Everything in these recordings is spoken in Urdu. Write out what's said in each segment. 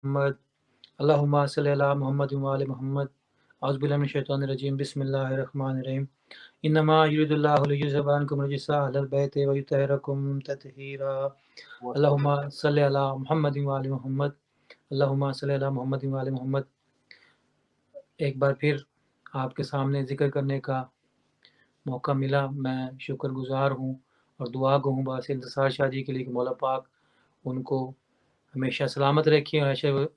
محمد اللہم صلی علی محمد و آل محمد اعوذ باللہ من الشیطان الرجیم بسم اللہ الرحمن الرحیم انما یرید اللہ لیذھب عنکم الرجس اہل البیت ویطہرکم تطہیرا اللہم صلی علی محمد و آل محمد اللہم صلی علی محمد و آل محمد۔ ایک بار پھر آپ کے سامنے ذکر کرنے کا موقع ملا، میں شکر گزار ہوں اور دعا گو ہوں باعث انتصار شاہ جی کے لیے کہ مولا پاک ان کو ہمیشہ سلامت رکھیں اور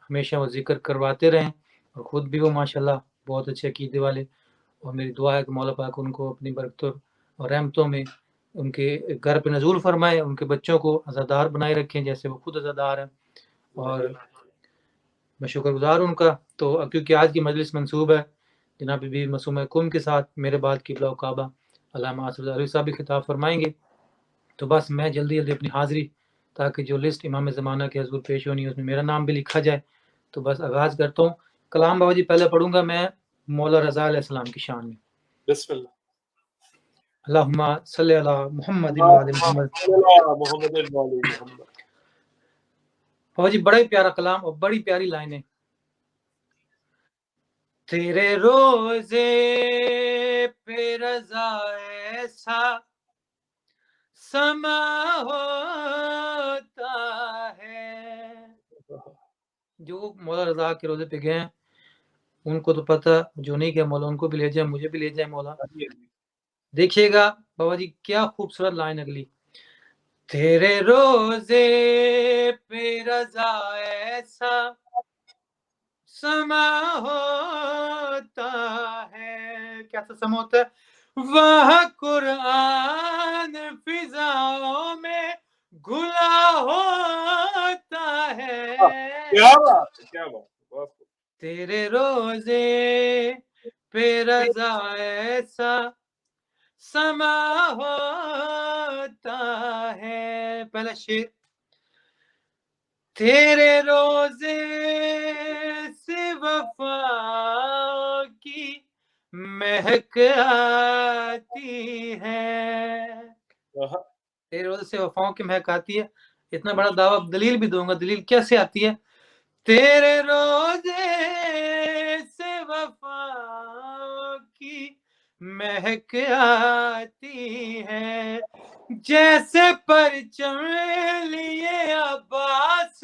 ہمیشہ وہ ذکر کرواتے رہیں، اور خود بھی وہ ماشاءاللہ بہت اچھے عقیدے والے، اور میری دعا ہے کہ مولا پاک ان کو اپنی برکتوں اور رحمتوں میں ان کے گھر پہ نزول فرمائے، ان کے بچوں کو عزادار بنائے رکھیں جیسے وہ خود عزادار ہیں، اور میں شکر گزار ہوں ان کا۔ تو کیونکہ آج کی مجلس منسوب ہے جناب بی معصومہ کم کے ساتھ، میرے بعد قبلہ و کعبہ علامہ آصف علی صاحب بھی خطاب فرمائیں گے، تو بس میں جلدی اپنی حاضری، تاکہ جو لسٹ امام زمانہ کے حضور پیش ہونی ہے اس میں میرا نام بھی لکھا جائے، تو بس آغاز کرتا ہوں۔ کلام بابا جی پہلے پڑھوں گا میں مولا رضا علیہ السلام کی شان میں۔ بسم اللہ۔ اللہم صلی علی محمد و آل محمد۔ بابا جی بڑا ہی پیارا کلام اور بڑی پیاری لائن ہے۔ تیرے روزے پہ رضا ایسا سما ہوتا ہے، جو مولا رضا کے روزے پہ گئے ہیں ان کو تو پتہ، جو نہیں گیا مولا ان کو بھی لے جائے، مجھے بھی لے جائے مولا۔ دیکھیے گا بابا جی کیا خوبصورت لائن اگلی، تیرے روزے پہ رضا ایسا سما ہوتا ہے، کیسا سما ہوتا ہے، وہ قرآن فضاؤں میں گھلا ہوتا ہے، کیا بات ہے، کیا بات، تیرے روزے پہ رضا ایسا سما ہوتا ہے۔ پہلا شعر، تیرے روزے سے وفا کی مہک آتی ہے، تیرے روزے سے وفاؤں کی مہک آتی ہے۔ اتنا بڑا دعویٰ، دلیل بھی دوں گا، دلیل کیسے آتی ہے، تیرے روزے سے وفا کی مہک آتی ہے، جیسے پرچم لیے عباس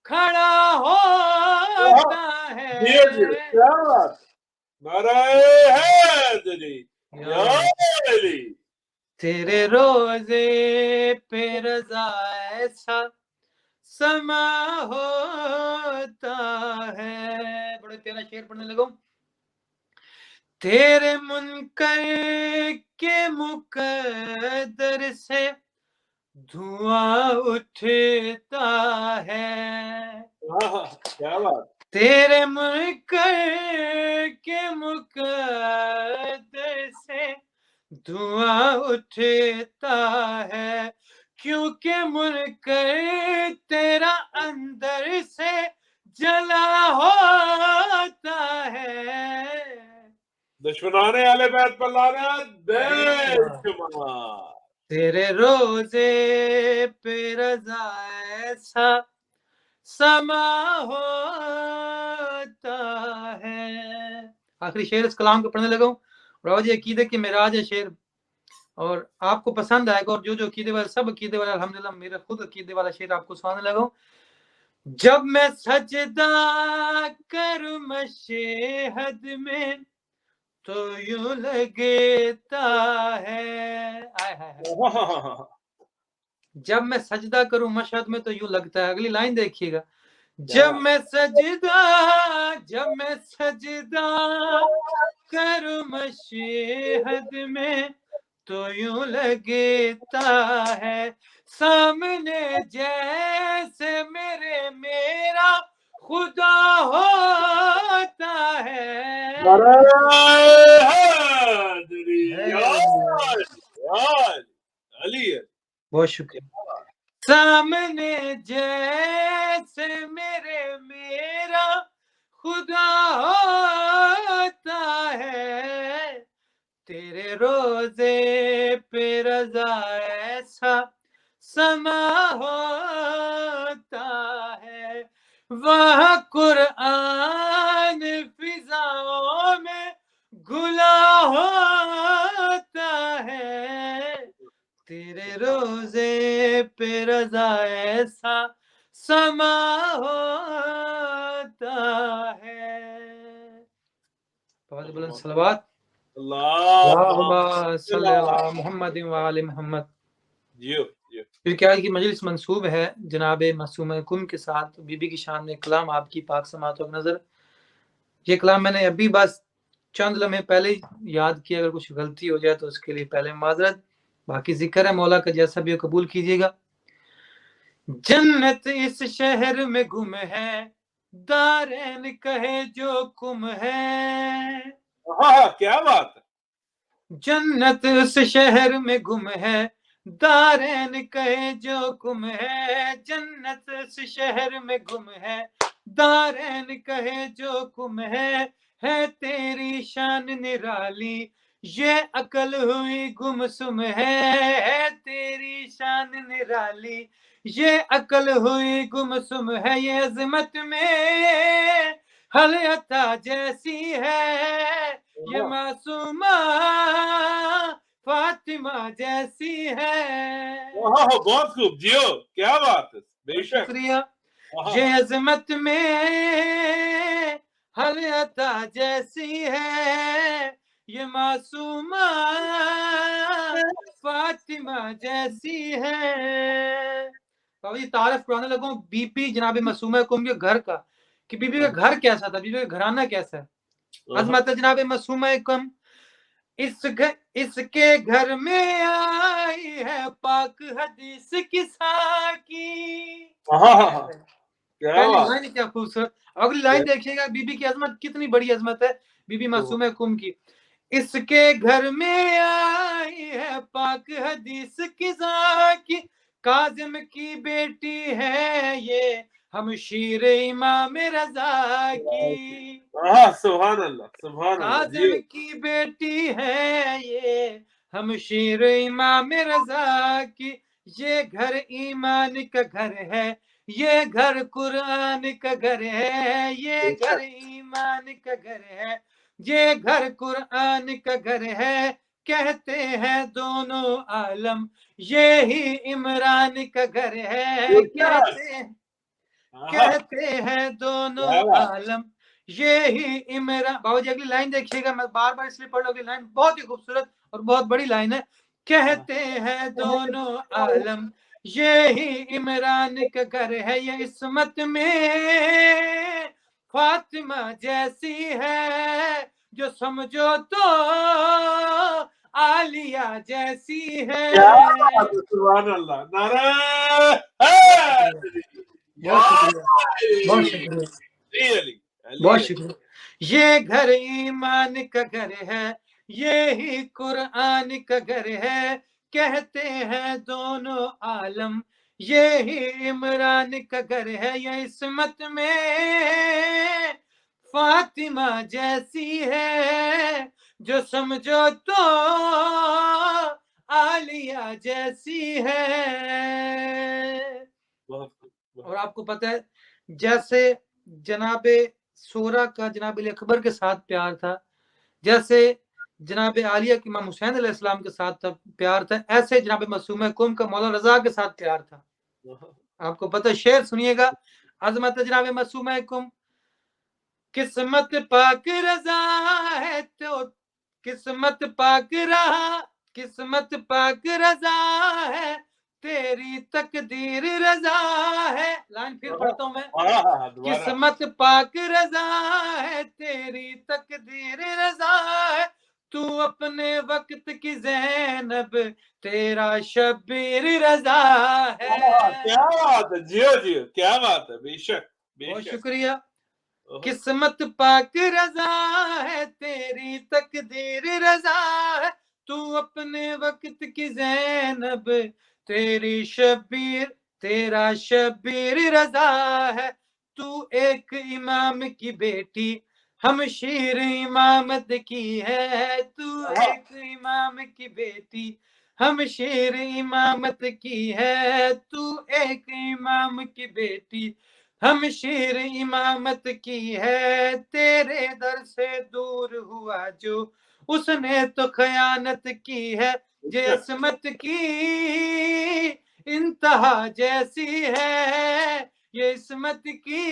کھڑا ہوتا ہے، کیا بات، نعرہ حیدری یا علی، تیرے روزے پہ رضا ایسا سما ہوتا ہے۔ بڑے پیارا شعر پڑھنے لگا، تیرے منکر کے مقدر سے دھواں اٹھتا ہے، کیا بات، تیرے منکر کے مقدر سے دھواں اٹھتا ہے، کیونکہ منکر تیرا اندر سے جلا ہوتا ہے، دشمنان اہل بیت پر لعنت بے شمار، تیرے روزے پہ رضا ایسا سما ہوتا ہے۔ آخری شعر اس کلام کو پڑھنے لگا ہوں، بابا جی عقیدے کی معراج ہے شعر، اور آپ کو پسند آئے گا، اور جو عقیدے والے، سب عقیدے والے الحمدللہ، میرا خود عقیدے والا شعر آپ کو سنانے لگا ہوں۔ جب میں سجدہ کروں مشہد میں تو یوں لگتا ہے، جب میں سجدہ کروں مشہد میں تو یوں لگتا ہے، اگلی لائن دیکھیے گا، جب میں سجدہ کروں مشہد میں تو یوں لگتا ہے، سامنے جیسے میرا خدا ہوتا ہے، بہت شکریہ، سامنے جیسے میرا خدا ہوتا ہے، تیرے روزے پہ رضا ایسا سما ہوتا ہے، وہاں قرآن فضاؤں میں گھلا ہوتا ہے، تیرے روزے پہ رضا ایسا سما ہوتا ہے۔ بہت بلند صلوات۔ اللہم صلی علی محمد وعلی محمد۔ جیو جیو۔ پھر کیا کی مجلس منسوب ہے جناب معصومہ کم کے ساتھ بی بی کی شان میں کلام آپ کی پاک سماعتوں کی نظر۔ یہ کلام میں نے ابھی بس چند لمحے پہلے یاد کیا، اگر کچھ غلطی ہو جائے تو اس کے لیے پہلے معذرت، باقی ذکر ہے مولا کا جیسا بھی قبول کیجیے گا۔ جنت اس شہر میں گم ہے، دارین کہے جو کم ہے۔ کیا بات ہے۔ جنت اس شہر میں گم ہے، دارین کہے جو کم ہے۔ جنت اس شہر میں گم ہے، دارین کہے جو کم ہے تیری شان نرالی، یہ عقل ہوئی گم سم ہے تیری شان نرالی، یہ عقل ہوئی گم سم ہے۔ یہ عظمت میں حل عطا جیسی ہے، یہ معصومہ فاطمہ جیسی ہے۔ بہت خوب، جیو، کیا بات ہے، بے شک شکریہ۔ یہ عظمت میں حل عطا جیسی ہے، یہ معصومہ فاطمہ جیسی ہے۔ بابا جی تعارف کرانے لگوں بی بی جناب معصومہ کم کے گھر کا، کہ بی بی کا گھر کیسا تھا، بی بی کا گھرانہ کیسا ہے۔ عظمت جناب معصومہ کم، اس کے گھر میں آئی ہے پاک حدیث کی ساکی۔ پہلی لائن کیا خوبصورت، اگلی لائن دیکھیے گا بی بی کی عظمت کتنی بڑی عظمت ہے بی بی معصومہ کم کی۔ اس کے گھر میں آئی ہے پاک حدیث کی ساکی، کاظم کی بیٹی ہے یہ ہمشیر امام رضا کی۔ سبحان اللہ سبحان اللہ۔ کاظم کی بیٹی ہے یہ ہمشیر امام رضا کی، یہ گھر ایمان کا گھر ہے، یہ گھر قرآن کا گھر ہے، یہ گھر ایمان کا گھر ہے، یہ گھر قرآن کا گھر ہے، کہتے ہیں دونوں عالم یہی عمران کا گھر ہے، کہتے ہیں دونوں عالم یہی عمران۔ بابا جی اگلی لائن دیکھیے گا، میں بار بار اس لیے پڑھ لوں، اگلی لائن بہت ہی خوبصورت اور بہت بڑی لائن ہے۔ کہتے ہیں دونوں عالم یہی عمران کا گھر ہے، یہ عصمت میں فاطمہ جیسی ہے، جو سمجھو تو عالیہ جیسی ہے۔ سبحان اللہ، نعرہ بہت شکریہ، بہت شکریہ۔ یہ گھر ایمان کا گھر ہے، یہی قرآن کا گھر ہے، کہتے ہیں دونوں عالم یہی عمران کا گھر ہے، یہ عصمت میں فاطمہ جیسی ہے، جو سمجھو تو عالیہ جیسی ہے۔ اور آپ کو پتہ ہے جیسے جناب سورہ کا جناب علی اکبر کے ساتھ پیار تھا، جیسے جناب عالیہ کے امام حسین علیہ السلام کے ساتھ پیار تھا، ایسے جناب معصومہ کم کا مولانا رضا کے ساتھ پیار تھا۔ آپ کو پتہ، شعر سنیے گا، عظمت جناب معصومہ کم۔ قسمت پاک رضا ہے تو قسمت پاک رہا، قسمت پاک رضا ہے، تیری تقدیر رضا ہے۔ لائن پھر پڑھتا ہوں میں، قسمت پاک رضا ہے، تیری تقدیر رضا ہے، تو اپنے وقت کی زینب، تیرا شبیر رضا ہے۔ کیا بات ہے، جیو جیو، کیا بات ہے، بے شک بہت شکریہ۔ قسمت پاک رضا ہے، تیری تقدیر رضا ہے، تو اپنے وقت کی زینب، تیری شبیر، تیرا شبیر رضا ہے، تو ایک امام کی بیٹی ہمشیر امامت کی ہے، تو ایک امام کی بیٹی ہمشیر امامت کی ہے، تو ایک امام کی بیٹی ہم شیر امامت کی ہے تیرے در سے دور ہوا جو اس نے تو خیانت کی ہے یہ عصمت کی انتہا جیسی ہے یہ عصمت کی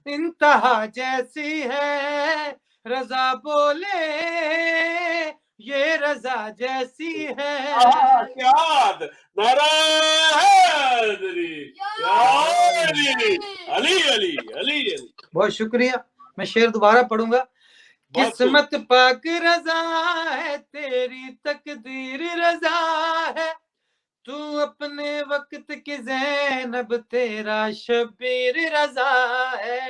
انتہا جیسی ہے رضا بولے یہ رضا جیسی ہے کیا بات ہے نعرہ حیدری یا علی علی علی علی علی بہت شکریہ میں شعر دوبارہ پڑھوں گا بہت قسمت پاک رضا ہے تیری تقدیر رضا ہے تو اپنے وقت کی زینب تیرا شبیر رضا ہے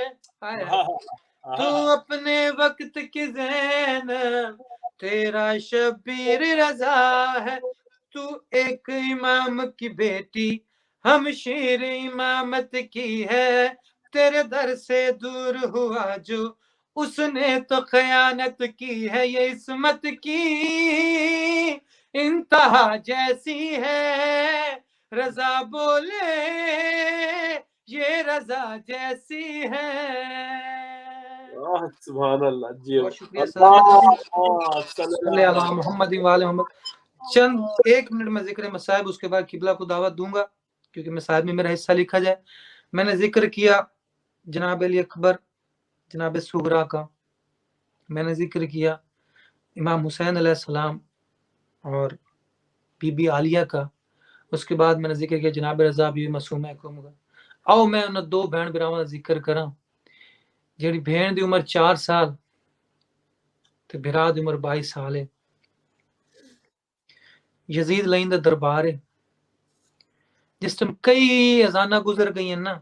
تو اپنے وقت کی زینب تیرا شبیر رضا ہے تو ایک امام کی بیٹی ہم شیر امامت کی ہے تیرے در سے دور ہوا جو اس نے تو خیانت کی ہے یہ عصمت کی انتہا جیسی ہے رضا بولے یہ رضا جیسی ہے سبحان اللہ جی بہت شکریہ صلی اللہ محمد وآل محمد چند ایک منٹ میں ذکر مصائب اس کے بعد قبلہ کو دعوت دوں گا کیونکہ مصائب میں میرا حصہ لکھا جائے میں نے ذکر کیا جناب علی اکبر جناب صغرا کا میں نے ذکر کیا امام حسین علیہ السلام اور بی بی عالیہ کا اس کے بعد میں نے ذکر کیا جناب رضا بی بی معصومہ کا آؤ میں انہاں دو بہن براواں دا ذکر کراں جیڑی بہن دی عمر 4 سال تے بھرا دی عمر 22 سال ہے یزید لائن دا دربار ہے جس ٹائم کئی اذاناں گزر گئی ہیں نا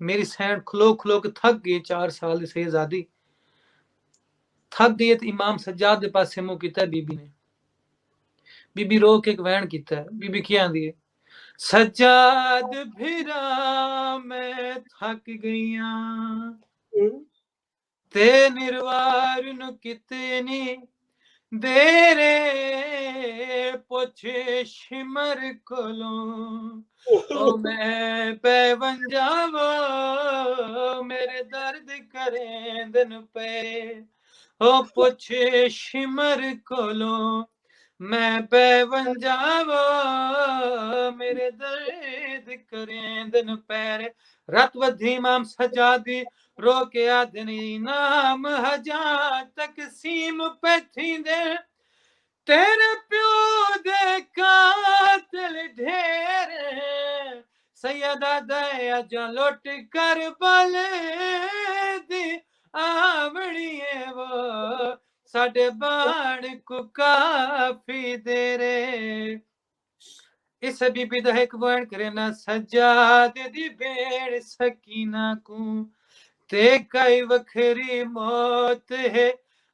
میری سینڈ کھلو کھلو کے تھک گئی 4 سال دی شہزادی تھک گئی تو امام سجاد دے پاسے منہ کیتا ہے بی بی نے بی بی رو کے ایک وین کیتا ہے بی بی کیا آندی ہے سجاد بھرا میں تھک گئیاں تے نروار نو کتنی دیرے پوچھے شمر کولوں او میں پیون جاوا میرے درد کریں دن پہ او پوچھے شمر کولوں میں پیون جاوا میرے درد کریں دن پیر رت ودھی امام سجادی رو کے آدنی نام ہجا تقسیم پہ تھی دے تیرے پیو دے قاتل ڈھیر سیدہ دیا جا لوٹ کر بلے دی آوڑیے وہ ساڑھے باڑ کو کافی دیرے اس بی بی دا ایک وین کرنا سجاد دی بیڑ سکینہ کو تے کئی وکھری موت ہے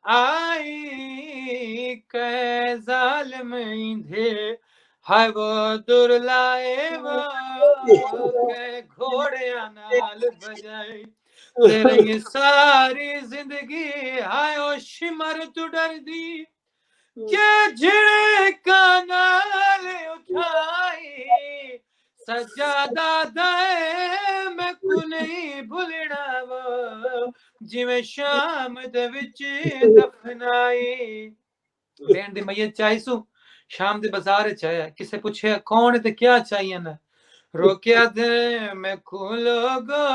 آئی کہ ظالم اندھے ہائے وہ در لائے وہ کہ گھوڑیاں نال بجائی تیرے یہ ساری زندگی ہائے او شمر تو ڈر دی کہ جھڑکا نال اٹھائی سجادہ دے میں کو نہیں بھولنا وہ جی میں شام دے وچ دفنائی بین دی میت چاہی سو شام دے بازار چاہیا کسے پوچھے کون تے کیا چاہیے نا روکیا دے میں کو لوگو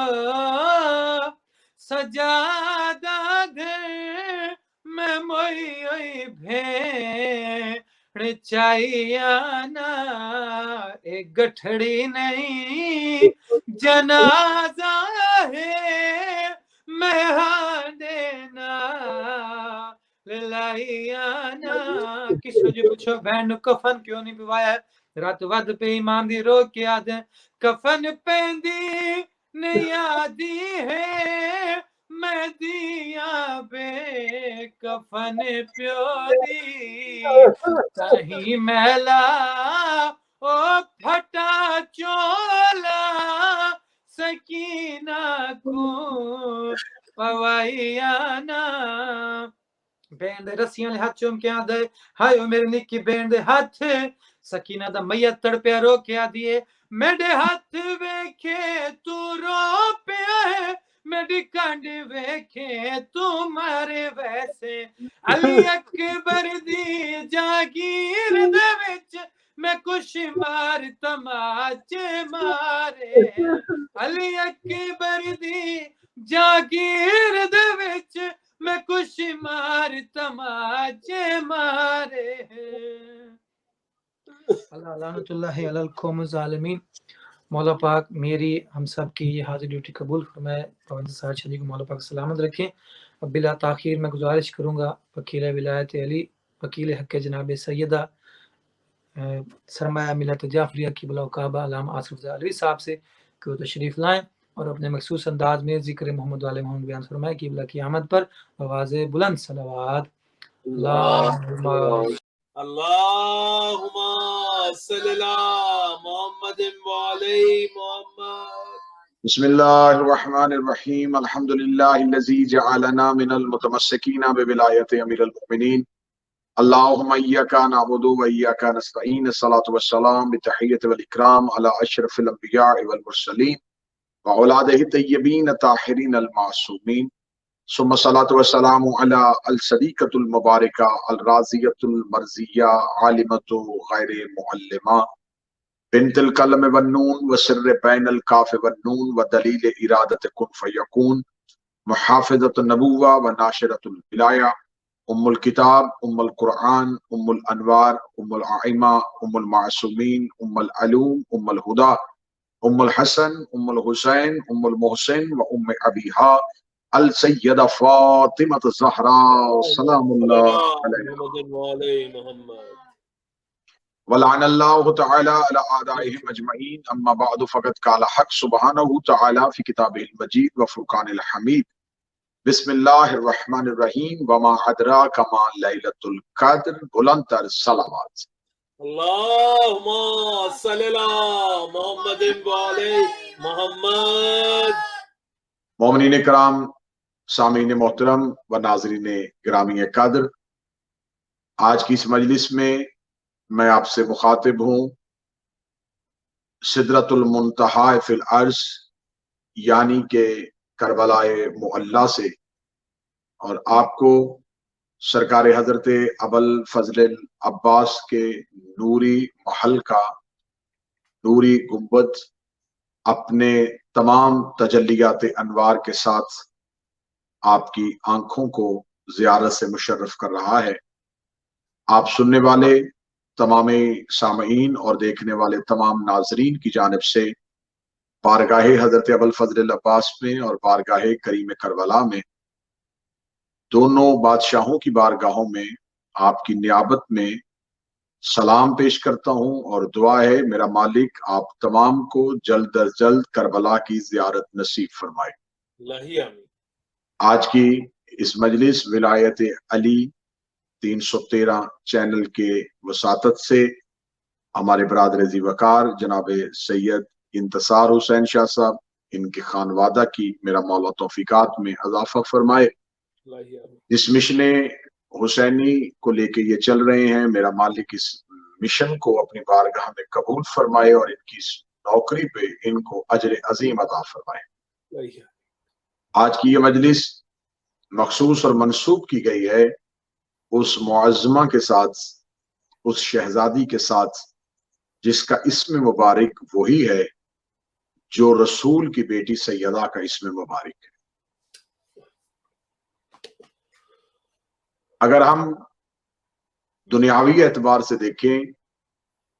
سجادہ دے میں موئی ہوئی بھیڑ چاہیا نا ایک گٹھڑی نہیں جنازہ ہے میں ہاں دینا لائیا نا کسو جو پوچھو بہن کفن کیوں نہیں پوایا ہے رات ود پہ امام دی رو کے آدھے کفن پہندی نہیں آدھی ہے میں دیا بے کفن پیو دی تاہی میلا او پھٹا چولا سکینہ کو پوائیا نا بین دے رسیاں لے ہاتھ چوم کے آدھے ہائے او میرے نکی بین دے ہاتھ سکینہ دا میت تڑپیا رو کیا دیے میرے ہاتھ ویکھے تو رو پیا ہے میری کنڈ ویکھے تو مارے ویسے علی اکبر دی جاگیر دے وچ میں کچھ مار تماچے مارے علی اکبر دی جاگیر دے وچ میں کچھ مار تماچے مارے اللہ لعنت اللہ علی القوم الظالمین۔ مولا پاک میری ہم سب کی یہ حاضر ڈیوٹی قبول فرمائے۔ پابند سعد شریف کو مولا پاک سلامت رکھیں۔ اب بلا تاخیر میں گزارش کروں گا وکیل ولایت علی وکیل حق جناب سیدہ سرمایہ ملت جعفریہ کی بلا کعبہ علامہ آصف رضا علوی صاحب سے کہ وہ تشریف لائیں اور اپنے مخصوص انداز میں ذکر محمد علیہ محمد بیان فرمائے کہ بلا کی آمد پر آواز بلند صلوات اللہم صلی اللہ محمد وعلی محمد۔ بسم اللہ الرحمن الرحیم الحمدللہ الذی جعلنا من المتمسکین بولایت امیر المؤمنین اللہم ایاک نعبد و ایاک نستعین الصلاۃ والسلام بتحیۃ والاکرام علی اشرف الانبیاء والمرسلین وعلادہ الطیبین الطاہرین المعصومین ثم الصلاۃ والسلام علی الصدیقۃ المبارکہ الرازیۃ المرضیہ عالمۃ غیر معلمہ بنت القلم والنون وسر بین الکاف والنون ودلیل ارادت کن فیکون محافظۃ النبوہ وناشرۃ الولایہ ام الکتاب ام القرآن ام الانوار ام الائمہ ام المعصومین ام العلوم ام الہدا ام الحسن ام الحسین ام المحسن و ام ابیہا السیدہ فاطمہ الزہراء سلام اللہ علیہا ولعن اللہ تعالی علی اعدائهم اجمعین اما بعد فقد قال حق سبحانہ تعالی فی کتابہ المجید و فرقان الحمید بسم اللہ الرحمن الرحیم وما ادراک ما لیلۃ القدر بلند تر صلوات اللہم صلی اللہ محمد وعلی محمد۔ مومنین کرام، سامعین محترم و ناظرین گرامی قدر، آج کی اس مجلس میں میں آپ سے مخاطب ہوں سدرۃ المنتہا فی العرض یعنی کہ کربلائے معلی سے، اور آپ کو سرکار حضرت ابوالفضل العباس کے نوری محل کا نوری گنبد اپنے تمام تجلیات انوار کے ساتھ آپ کی آنکھوں کو زیارت سے مشرف کر رہا ہے۔ آپ سننے والے تمام سامعین اور دیکھنے والے تمام ناظرین کی جانب سے بارگاہ حضرت ابوالفضل العباس میں اور بارگاہ کریم کربلا میں، دونوں بادشاہوں کی بارگاہوں میں آپ کی نیابت میں سلام پیش کرتا ہوں، اور دعا ہے میرا مالک آپ تمام کو جلد از جلد کربلا کی زیارت نصیب فرمائے۔ اللہ آمین۔ آج کی اس مجلس ولایت علی 313 چینل کے وساطت سے ہمارے برادر ذی وقار جناب سید انتصار حسین شاہ صاحب، ان کے خانوادہ کی میرا مولا توفیقات میں اضافہ فرمائے۔ جس مشن حسینی کو لے کے یہ چل رہے ہیں، میرا مالک اس مشن کو اپنی بارگاہ میں قبول فرمائے اور ان کی نوکری پہ ان کو اجر عظیم عطا فرمائے۔ آج کی یہ مجلس مخصوص اور منسوب کی گئی ہے اس معظمہ کے ساتھ، اس شہزادی کے ساتھ جس کا اسم مبارک وہی ہے جو رسول کی بیٹی سیدہ کا اسم مبارک ہے۔ اگر ہم دنیاوی اعتبار سے دیکھیں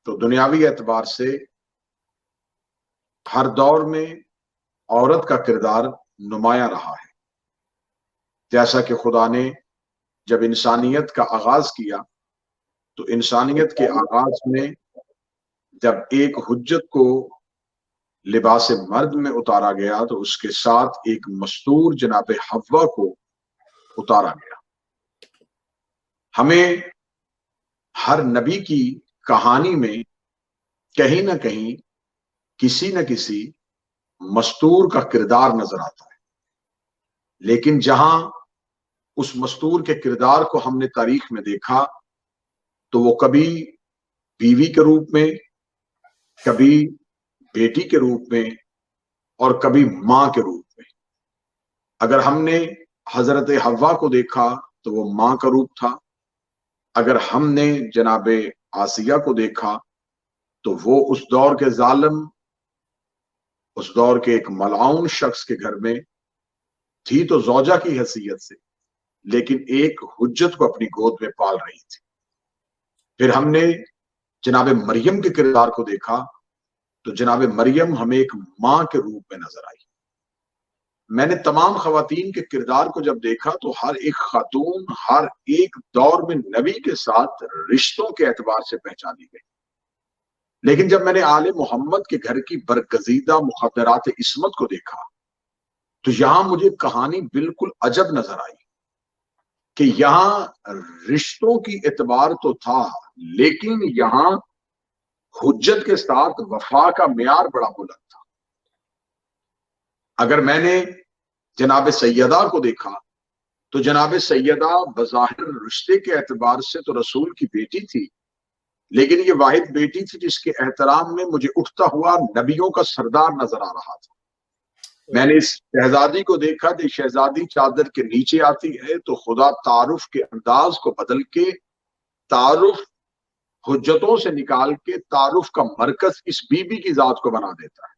تو دنیاوی اعتبار سے ہر دور میں عورت کا کردار نمایاں رہا ہے۔ جیسا کہ خدا نے جب انسانیت کا آغاز کیا تو انسانیت کے آغاز میں جب ایک حجت کو لباس مرد میں اتارا گیا تو اس کے ساتھ ایک مستور جناب حوا کو اتارا گیا۔ ہمیں ہر نبی کی کہانی میں کہیں نہ کہیں کسی نہ کسی مستور کا کردار نظر آتا ہے، لیکن جہاں اس مستور کے کردار کو ہم نے تاریخ میں دیکھا تو وہ کبھی بیوی کے روپ میں، کبھی بیٹی کے روپ میں، اور کبھی ماں کے روپ میں۔ اگر ہم نے حضرت حوا کو دیکھا تو وہ ماں کا روپ تھا، اگر ہم نے جناب آسیہ کو دیکھا تو وہ اس دور کے ظالم، اس دور کے ایک ملعون شخص کے گھر میں تھی تو زوجہ کی حیثیت سے، لیکن ایک حجت کو اپنی گود میں پال رہی تھی۔ پھر ہم نے جناب مریم کے کردار کو دیکھا تو جناب مریم ہمیں ایک ماں کے روپ میں نظر آئی۔ میں نے تمام خواتین کے کردار کو جب دیکھا تو ہر ایک خاتون ہر ایک دور میں نبی کے ساتھ رشتوں کے اعتبار سے پہچانی گئی، لیکن جب میں نے آل محمد کے گھر کی برگزیدہ مخدرات عصمت کو دیکھا تو یہاں مجھے کہانی بالکل عجب نظر آئی کہ یہاں رشتوں کی اعتبار تو تھا، لیکن یہاں حجت کے ساتھ وفا کا معیار بڑا بلند تھا۔ اگر میں نے جناب سیدہ کو دیکھا تو جناب سیدہ بظاہر رشتے کے اعتبار سے تو رسول کی بیٹی تھی، لیکن یہ واحد بیٹی تھی جس کے احترام میں مجھے اٹھتا ہوا نبیوں کا سردار نظر آ رہا تھا۔ میں نے اس شہزادی کو دیکھا کہ شہزادی چادر کے نیچے آتی ہے تو خدا تعارف کے انداز کو بدل کے تعارف حجتوں سے نکال کے تعارف کا مرکز اس بی بی کی ذات کو بنا دیتا ہے۔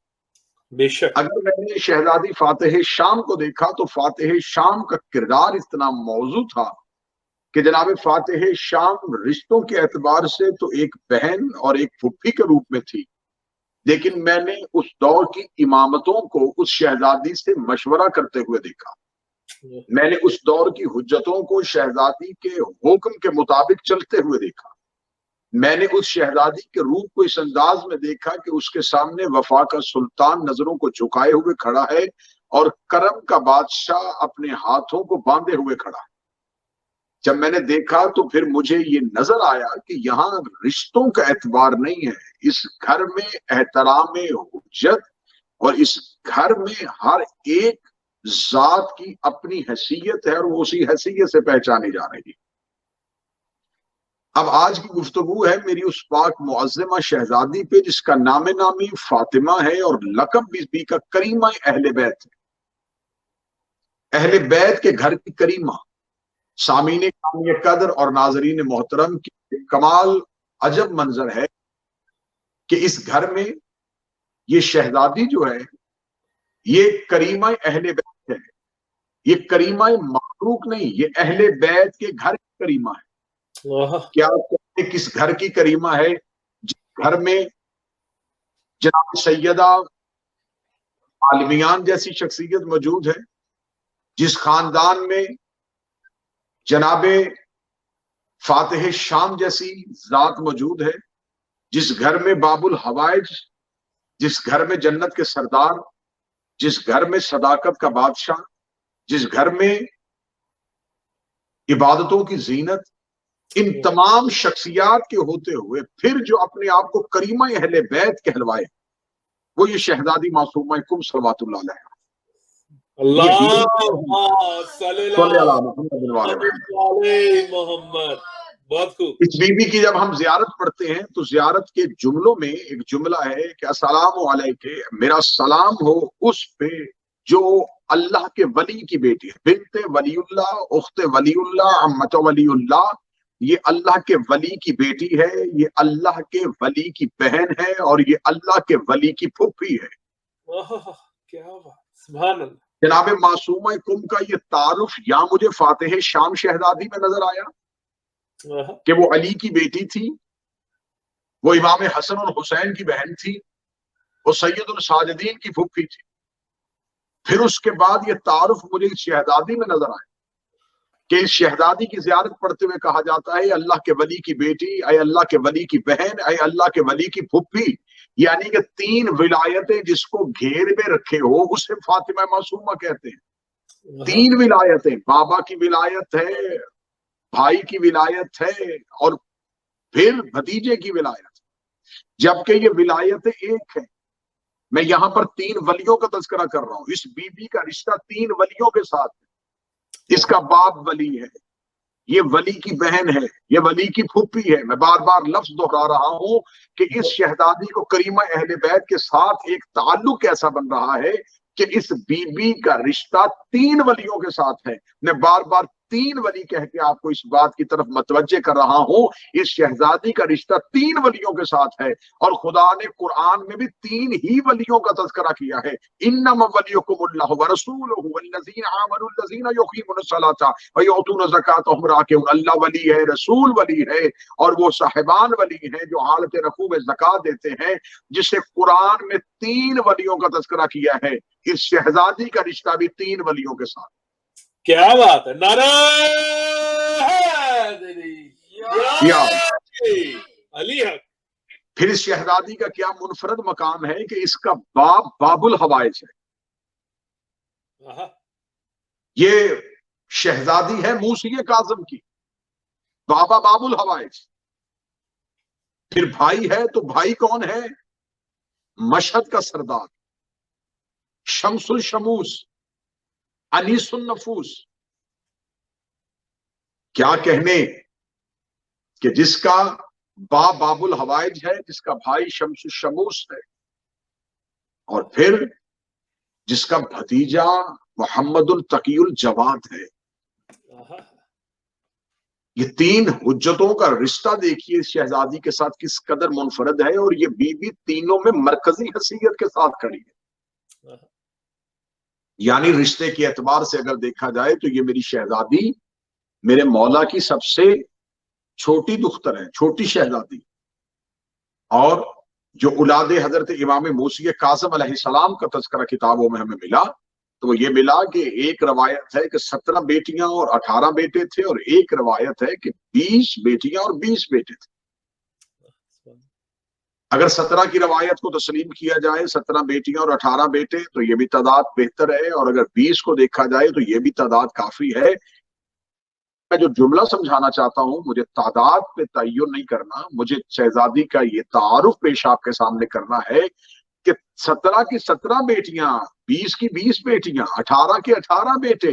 بے شک۔ اگر میں نے شہزادی فاتح شام کو دیکھا تو فاتح شام کا کردار اتنا موزوں تھا کہ جناب فاتح شام رشتوں کے اعتبار سے تو ایک بہن اور ایک پھپھی کے روپ میں تھی، لیکن میں نے اس دور کی امامتوں کو اس شہزادی سے مشورہ کرتے ہوئے دیکھا۔ میں نے اس دور کی حجتوں کو شہزادی کے حکم کے مطابق چلتے ہوئے دیکھا۔ میں نے اس شہزادی کے روپ کو اس انداز میں دیکھا کہ اس کے سامنے وفا کا سلطان نظروں کو جھکائے ہوئے کھڑا ہے اور کرم کا بادشاہ اپنے ہاتھوں کو باندھے ہوئے کھڑا ہے۔ جب میں نے دیکھا تو پھر مجھے یہ نظر آیا کہ یہاں رشتوں کا اعتبار نہیں ہے، اس گھر میں احترام حجت اور اس گھر میں ہر ایک ذات کی اپنی حیثیت ہے اور وہ اسی حیثیت سے پہچانی جا رہی ہے۔ اب آج کی گفتگو ہے میری اس پاک معظمہ شہزادی پہ جس کا نام نامی فاطمہ ہے اور لقب بھی کا کریمہ اہل بیت ہے، اہل بیت کے گھر کی کریمہ۔ سامعین گرامی قدر اور ناظرین محترم کی کمال عجب منظر ہے کہ اس گھر میں یہ شہزادی جو ہے یہ کریمہ اہل بیت ہے، یہ کریمہ مخلوق نہیں، یہ اہل بیت کے گھر کی کریمہ ہے۔ کیا کس گھر کی کریمہ ہے؟ جس گھر میں جناب سیدہ عالمیان جیسی شخصیت موجود ہے، جس خاندان میں جناب فاتح شام جیسی ذات موجود ہے، جس گھر میں باب الحوائج، جس گھر میں جنت کے سردار، جس گھر میں صداقت کا بادشاہ، جس گھر میں عبادتوں کی زینت، ان تمام شخصیات کے ہوتے ہوئے پھر جو اپنے آپ کو کریمہ اہل بیت کہلوائے وہ یہ شہزادی معصومہ کم صلوات اللہ علیہ محمد۔ بہت خوب۔ اس بی بی کی جب ہم زیارت پڑھتے ہیں تو زیارت کے جملوں میں ایک جملہ ہے کہ السلام علیکم، میرا سلام ہو اس پہ جو اللہ کے ولی کی بیٹی ہے، بنت ولی اللہ، اخت ولی اللہ، امت ولی اللہ، یہ اللہ کے ولی کی بیٹی ہے، یہ اللہ کے ولی کی بہن ہے اور یہ اللہ کے ولی کی پھپھی ہے۔ کیا بات، سبحان اللہ۔ جناب معصومہ کم کا یہ تعارف یا مجھے فاتح شام شہزادی میں نظر آیا کہ وہ علی کی بیٹی تھی، وہ امام حسن اور حسین کی بہن تھی، وہ سید الساجدین کی پھپھی تھی۔ پھر اس کے بعد یہ تعارف مجھے اس شہزادی میں نظر آیا کہ اس شہزادی کی زیارت پڑھتے ہوئے کہا جاتا ہے اللہ کے ولی کی بیٹی، اے اللہ کے ولی کی بہن، اے اللہ کے ولی کی پھپھی، یعنی کہ تین ولایتیں جس کو گھیر میں رکھے ہو اسے فاطمہ معصومہ کہتے ہیں۔ تین ولایتیں، بابا کی ولایت ہے، بھائی کی ولایت ہے اور پھر بھتیجے کی ولایت، جبکہ یہ ولایتیں ایک ہیں۔ میں یہاں پر تین ولیوں کا تذکرہ کر رہا ہوں، اس بی بی کا رشتہ تین ولیوں کے ساتھ ہے۔ اس کا باپ ولی ہے، یہ ولی کی بہن ہے، یہ ولی کی پھوپھی ہے. میں بار بار لفظ دہرا رہا ہوں کہ اس شہزادی کو کریمہ اہل بیت کے ساتھ ایک تعلق ایسا بن رہا ہے کہ اس بی بی کا رشتہ 3 ولیوں کے ساتھ ہے. میں بار بار 3 ولی کہہ کے آپ کو اس بات کی طرف متوجہ کر رہا ہوں. اس شہزادی کا رشتہ 3 ولیوں کے ساتھ ہے، اور خدا نے قرآن میں بھی 3 ہی ولیوں کا تذکرہ کیا ہے. انما ولیکم اللہ ورسولہ والذین آمنوا الذین یقیمون الصلاۃ ویؤتون الزکاۃ وهم راکعون. اللہ ولی ہے، رسول ولی ہے، اور وہ صاحبان ولی ہیں جو حالت رکوع میں زکات دیتے ہیں، جسے قرآن میں 3 ولیوں کا تذکرہ کیا ہے. اس شہزادی کا رشتہ بھی 3 ولیوں کے ساتھ. کیا بات ہے، نعرہ حیدری یا علی حق. پھر اس شہزادی کا کیا منفرد مقام ہے کہ اس کا باپ باب الحوائج ہے. آہا. یہ شہزادی ہے موسی کاظم کی، بابا باب الحوائج. پھر بھائی ہے تو بھائی کون ہے؟ مشہد کا سردار، شمس الشموس، انیس النفوس. کیا کہنے کہ جس کا باپ باب الحوائج ہے، جس کا بھائی شمس الشموس ہے، اور پھر جس کا بھتیجا محمد التقی الجواد ہے. آہا. یہ 3 حجتوں کا رشتہ دیکھیے اس شہزادی کے ساتھ کس قدر منفرد ہے، اور یہ بی بی تینوں میں مرکزی حیثیت کے ساتھ کھڑی ہے. یعنی رشتے کے اعتبار سے اگر دیکھا جائے تو یہ میری شہزادی میرے مولا کی سب سے چھوٹی دختر ہے، چھوٹی شہزادی. اور جو اولاد حضرت امام موسی کاظم علیہ السلام کا تذکرہ کتابوں میں ہمیں ملا تو وہ یہ ملا کہ ایک روایت ہے کہ 17 بیٹیاں اور 18 بیٹے تھے، اور ایک روایت ہے کہ 20 بیٹیاں اور 20 بیٹے تھے. اگر 17 کی روایت کو تسلیم کیا جائے، 17 بیٹیاں اور 18 بیٹے، تو یہ بھی تعداد بہتر ہے. اور اگر 20 کو دیکھا جائے تو یہ بھی تعداد کافی ہے. میں جو جملہ سمجھانا چاہتا ہوں، مجھے تعداد پہ تعین نہیں کرنا، مجھے شہزادی کا یہ تعارف پیش آپ کے سامنے کرنا ہے کہ 17 کی 17 بیٹیاں، 20 کی 20 بیٹیاں، 18 کے 18 بیٹے،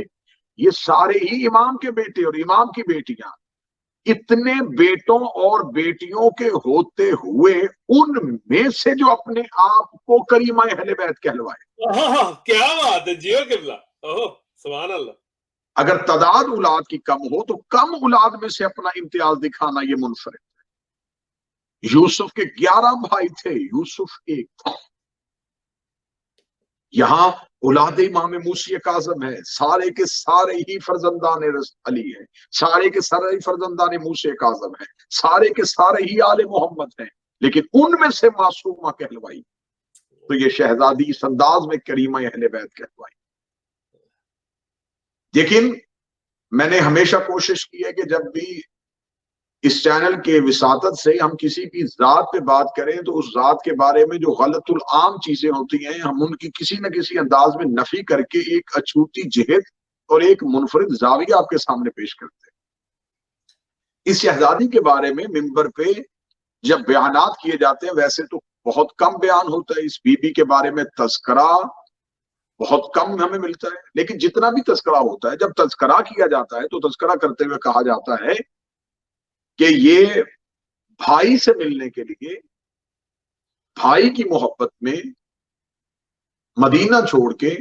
یہ سارے ہی امام کے بیٹے اور امام کی بیٹیاں. اتنے بیٹوں اور بیٹیوں کے ہوتے ہوئے ان میں سے جو اپنے آپ کو کریمہ اہل بیت کہلوائے. آہا. کیا بات ہے، جیو قبلہ. اوہ سبحان اللہ. اگر تعداد اولاد کی کم ہو تو کم اولاد میں سے اپنا امتیاز دکھانا یہ منفرد ہے. یوسف کے 11 بھائی تھے، یوسف ایک تھا. یہاں اولاد امام موسی کاظم ہے، سارے کے سارے ہی فرزندان علی ہیں، سارے کے سارے فرزندان موسی کاظم ہیں، سارے کے سارے ہی آل محمد ہیں، لیکن ان میں سے معصومہ کہلوائی تو یہ شہزادی اس انداز میں کریمہ اہل بیت کہلوائی. لیکن میں نے ہمیشہ کوشش کی ہے کہ جب بھی اس چینل کے وساطت سے ہم کسی کی ذات پہ بات کریں تو اس ذات کے بارے میں جو غلط العام چیزیں ہوتی ہیں ہم ان کی کسی نہ کسی انداز میں نفی کر کے ایک اچھوتی جہت اور ایک منفرد زاویہ آپ کے سامنے پیش کرتے ہیں. اس شہزادی کے بارے میں منبر پہ جب بیانات کیے جاتے ہیں، ویسے تو بہت کم بیان ہوتا ہے، اس بی بی کے بارے میں تذکرہ بہت کم ہمیں ملتا ہے، لیکن جتنا بھی تذکرہ ہوتا ہے، جب تذکرہ کیا جاتا ہے تو تذکرہ کرتے ہوئے کہا جاتا ہے کہ یہ بھائی سے ملنے کے لیے بھائی کی محبت میں مدینہ چھوڑ کے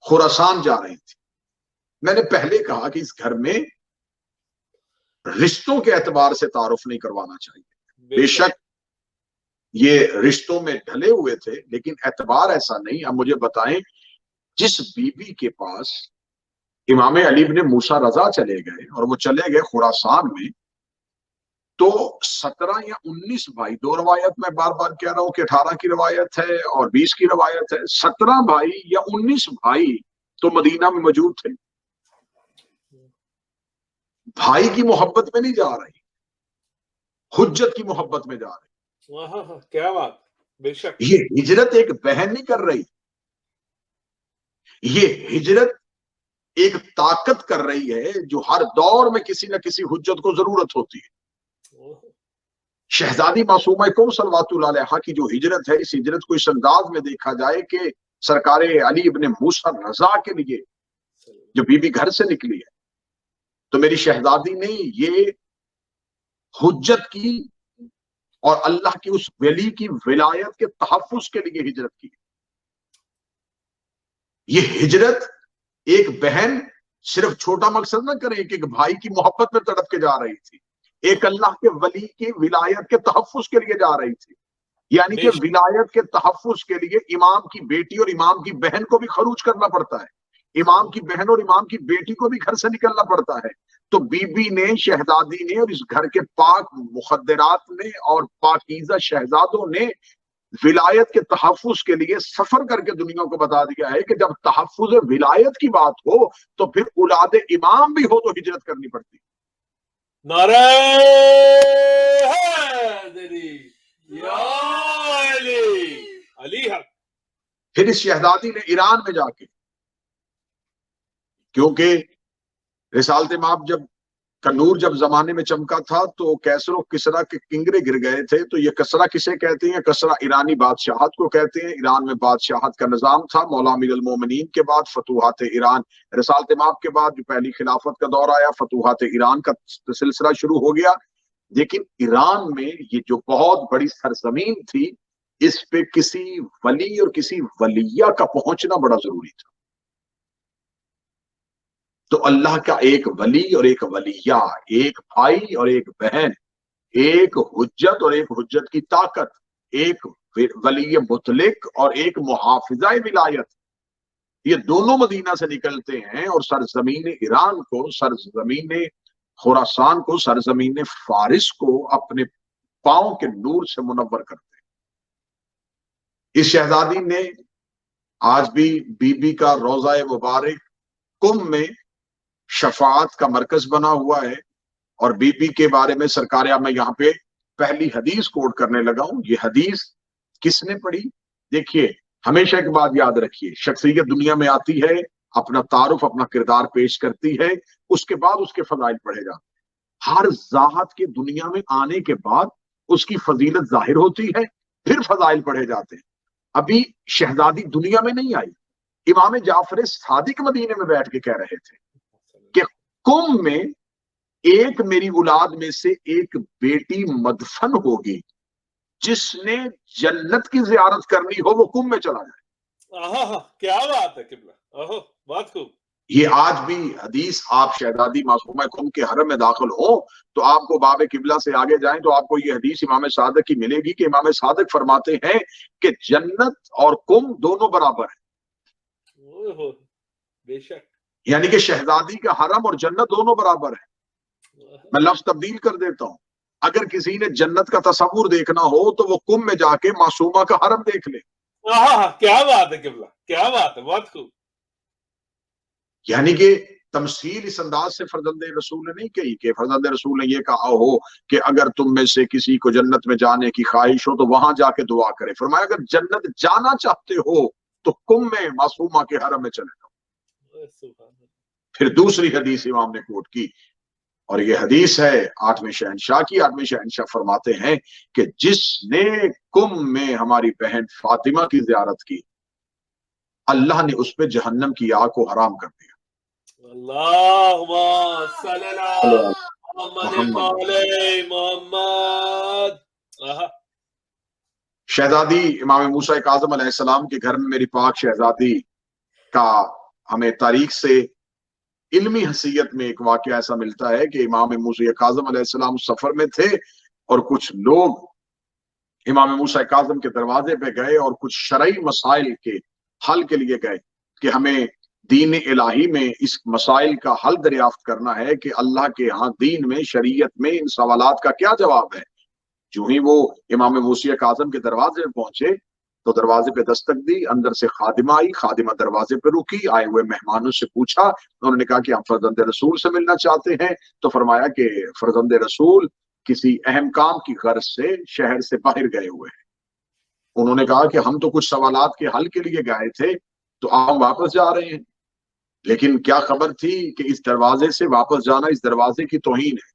خراسان جا رہی تھی. میں نے پہلے کہا کہ اس گھر میں رشتوں کے اعتبار سے تعارف نہیں کروانا چاہیے. بے شک یہ رشتوں میں ڈھلے ہوئے تھے، لیکن اعتبار ایسا نہیں. اب مجھے بتائیں، جس بی بی کے پاس امام علی بن موسیٰ رضا چلے گئے اور وہ چلے گئے خراسان میں، تو 17 یا 19 بھائی، 2 روایت میں بار بار کہہ رہا ہوں کہ 18 کی روایت ہے اور 20 کی روایت ہے، 17 بھائی یا 19 بھائی تو مدینہ میں موجود تھے. بھائی کی محبت میں نہیں جا رہی، حجت کی محبت میں جا رہی. کیا بات. بے شک یہ ہجرت ایک بہن نہیں کر رہی، یہ ہجرت ایک طاقت کر رہی ہے جو ہر دور میں کسی نہ کسی حجت کو ضرورت ہوتی ہے. شہزادی معصومہ کم صلوات اللہ علیہا کی جو ہجرت ہے، اس ہجرت کو اس انداز میں دیکھا جائے کہ سرکار علی ابن موسیٰ رضا کے لیے جو بی بی گھر سے نکلی ہے، تو میری شہزادی نے یہ حجت کی اور اللہ کی اس ولی کی ولایت کے تحفظ کے لیے ہجرت کی. یہ ہجرت ایک بہن صرف چھوٹا مقصد نہ کرے کہ ایک بھائی کی محبت میں تڑپ کے جا رہی تھی، ایک اللہ کے ولی کی ولایت کے تحفظ کے لیے جا رہی تھی. یعنی کہ ولایت کے تحفظ کے لیے امام کی بیٹی اور امام کی بہن کو بھی خروج کرنا پڑتا ہے، امام کی بہن اور امام کی بیٹی کو بھی گھر سے نکلنا پڑتا ہے. تو بی بی نے، شہزادی نے اور اس گھر کے پاک مخدرات نے اور پاکیزہ شہزادوں نے ولایت کے تحفظ کے لیے سفر کر کے دنیا کو بتا دیا ہے کہ جب تحفظ ولایت کی بات ہو تو پھر اولاد امام بھی ہو تو ہجرت کرنی پڑتی. نعرہ حیدری یا علی، علی حق. پھر اس شہزادی نے ایران میں جا کے، کیونکہ رسالت مآب کا نور جب زمانے میں چمکا تھا تو کیسر و کسرا کے کنگرے گر گئے تھے. تو یہ کسرا کسے کہتے ہیں؟ کسرا ایرانی بادشاہت کو کہتے ہیں. ایران میں بادشاہت کا نظام تھا. مولا امیر المومنین کے بعد فتوحات ایران، رسالت مآب کے بعد جو پہلی خلافت کا دور آیا، فتوحات ایران کا سلسلہ شروع ہو گیا. لیکن ایران میں یہ جو بہت بڑی سرزمین تھی، اس پہ کسی ولی اور کسی ولیہ کا پہنچنا بڑا ضروری تھا. تو اللہ کا ایک ولی اور ایک ولیہ، ایک بھائی اور ایک بہن، ایک حجت اور ایک حجت کی طاقت، ایک ولی مطلق اور ایک محافظہ ولایت، یہ دونوں مدینہ سے نکلتے ہیں اور سرزمین ایران کو، سرزمین خراسان کو، سرزمین فارس کو اپنے پاؤں کے نور سے منور کرتے ہیں. اس شہزادی نے آج بھی بی بی کا روضہ مبارک کم میں شفاعت کا مرکز بنا ہوا ہے. اور بی بی کے بارے میں سرکار، میں یہاں پہ پہلی حدیث کوٹ کرنے لگا ہوں. یہ حدیث کس نے پڑھی؟ دیکھیے، ہمیشہ ایک بات یاد رکھیے، شخصیت دنیا میں آتی ہے، اپنا تعارف، اپنا کردار پیش کرتی ہے، اس کے بعد اس کے فضائل پڑھے جاتے ہیں. ہر ذات کے دنیا میں آنے کے بعد اس کی فضیلت ظاہر ہوتی ہے، پھر فضائل پڑھے جاتے ہیں. ابھی شہزادی دنیا میں نہیں آئی. امام جعفر صادق مدینے میں بیٹھ کے کہہ رہے تھے کہ کم میں ایک میری اولاد میں سے ایک بیٹی مدفن ہوگی، جس نے جنت کی زیارت کرنی ہو وہ کم میں چلا جائے. کیا بات ہے قبلہ، بہت خوب. یہ آج بھی حدیث، آپ شہزادی معصومہ کم کے حرم میں داخل ہو تو آپ کو باب قبلہ سے آگے جائیں تو آپ کو یہ حدیث امام صادق کی ملے گی کہ امام صادق فرماتے ہیں کہ جنت اور کم دونوں برابر ہیں. بے شک. یعنی کہ شہزادی کا حرم اور جنت دونوں برابر ہیں. میں لفظ تبدیل کر دیتا ہوں، اگر کسی نے جنت کا تصور دیکھنا ہو تو وہ کم میں جا کے معصومہ کا حرم دیکھ لے. کیا بات ہے قبلہ، کیا بات ہے، بہت خوب. یعنی کہ تمثیل اس انداز سے فرزند رسول نے نہیں کہی کہ فرزند رسول نے یہ کہا ہو کہ اگر تم میں سے کسی کو جنت میں جانے کی خواہش ہو تو وہاں جا کے دعا کرے. فرمایا اگر جنت جانا چاہتے ہو تو کم میں معصومہ کے حرم میں چلے جاؤ. پھر دوسری حدیث امام نے کوٹ کی، اور یہ حدیث ہے 8ویں شہنشاہ کی. 8ویں شہنشاہ فرماتے ہیں کہ جس نے کم میں ہماری بہن فاطمہ کی زیارت کی، اللہ نے اس پہ جہنم کی آگ کو حرام کر دیا. اللہم صلی اللہ محمد. شہزادی امام موسیٰ کاظم علیہ السلام کے گھر میں میری پاک شہزادی کا ہمیں تاریخ سے علمی حیثیت میں ایک واقعہ ایسا ملتا ہے کہ امام موسیٰ کاظم علیہ السلام سفر میں تھے اور کچھ لوگ امام موسیٰ کاظم کے دروازے پہ گئے اور کچھ شرعی مسائل کے حل کے لیے گئے کہ ہمیں دین الہی میں اس مسائل کا حل دریافت کرنا ہے کہ اللہ کے ہاں دین میں، شریعت میں ان سوالات کا کیا جواب ہے. جو ہی وہ امام موسیٰ کاظم کے دروازے پہ پہنچے تو دروازے پہ دستک دی، اندر سے خادمہ آئی. خادمہ دروازے پہ رکی، آئے ہوئے مہمانوں سے پوچھا، انہوں نے کہا کہ ہم فرزند رسول سے ملنا چاہتے ہیں. تو فرمایا کہ فرزند رسول کسی اہم کام کی غرض سے شہر سے باہر گئے ہوئے ہیں. انہوں نے کہا کہ ہم تو کچھ سوالات کے حل کے لیے گئے تھے تو آپ واپس جا رہے ہیں، لیکن کیا خبر تھی کہ اس دروازے سے واپس جانا اس دروازے کی توہین ہے.